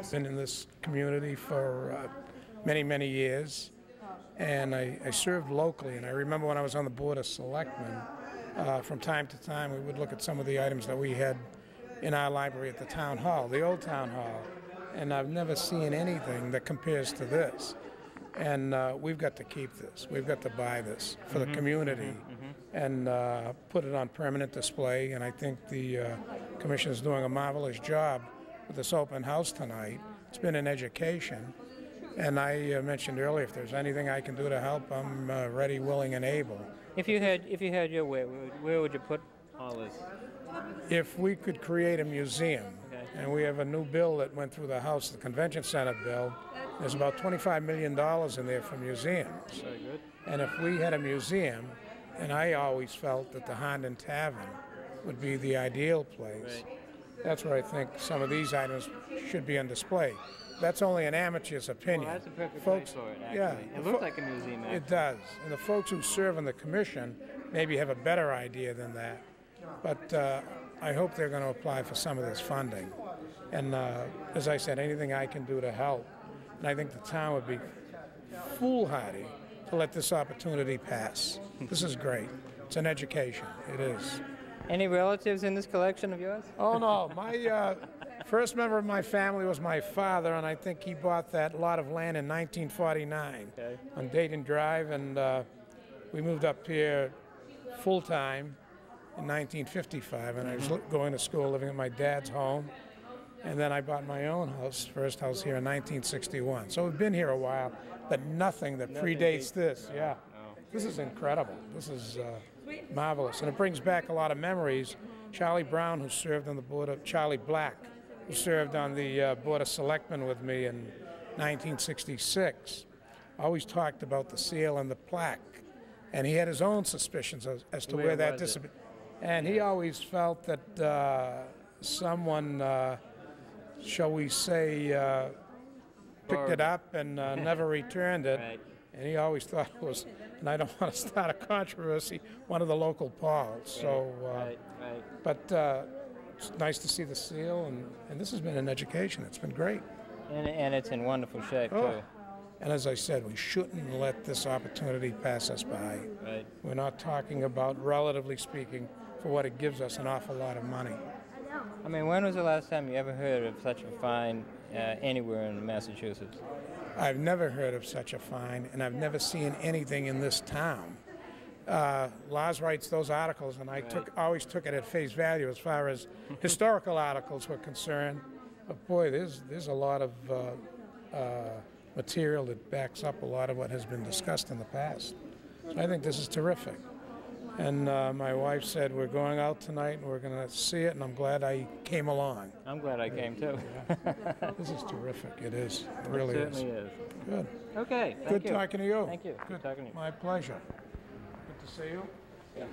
been in this community for many, many years, and I served locally. And I remember when I was on the Board of Selectmen, from time to time we would look at some of the items that we had in our library at the town hall, the old town hall, and I've never seen anything that compares to this. And we've got to keep this. We've got to buy this for the community and put it on permanent display. And I think the Commission is doing a marvelous job with this open house tonight. It's been an education. And I mentioned earlier, if there's anything I can do to help, I'm ready, willing, and able. If you had your way, where would you put all this? If we could create a museum, and we have a new bill that went through the House, the Convention Center bill, there's about $25 million in there for museums. Very good. And if we had a museum, and I always felt that the Herndon Tavern would be the ideal place, Right. That's where I think some of these items should be on display. That's only an amateur's opinion. Well, that's a perfect Folks, place for it, actually. Yeah, It looks like a museum, actually. It does. And the folks who serve on the commission maybe have a better idea than that. But I hope they're going to apply for some of this funding. And as I said, anything I can do to help. And I think the town would be foolhardy to let this opportunity pass. This is great. It's an education. It is. Any relatives in this collection of yours? Oh, no. My first member of my family was my father, and I think he bought that lot of land in 1949 on Dayton Drive, and we moved up here full-time in 1955, and I was going to school, living at my dad's home, and then I bought my own house, first house here in 1961. So we've been here a while, but nothing that predates this. Yeah, this is incredible. This is marvelous, and it brings back a lot of memories. Charlie Brown, who served on the board of Charlie Black, who served on the Board of Selectmen with me in 1966, always talked about the seal and the plaque, and he had his own suspicions as to where that disappeared. And he always felt that someone, shall we say, picked it up and never returned it. Right. And he always thought it was, and I don't want to start a controversy, one of the local Pauls. So, but it's nice to see the seal, and this has been an education. It's been great. And it's in wonderful shape, too. And as I said, we shouldn't let this opportunity pass us by. Right. We're not talking about, relatively speaking, for what it gives us, an awful lot of money. I mean, when was the last time you ever heard of such a find anywhere in Massachusetts? I've never heard of such a find, and I've never seen anything in this town. Lars writes those articles, and I always took it at face value as far as historical articles were concerned. But boy, there's a lot of material that backs up a lot of what has been discussed in the past. So I think this is terrific. And my wife said, we're going out tonight and we're going to see it, and I'm glad I came along. I'm glad I came, too. This is terrific. It is. It really is. It certainly is. Good. Okay. Good talking to you. Thank you. Good talking to you. My pleasure. Good to see you. Yeah.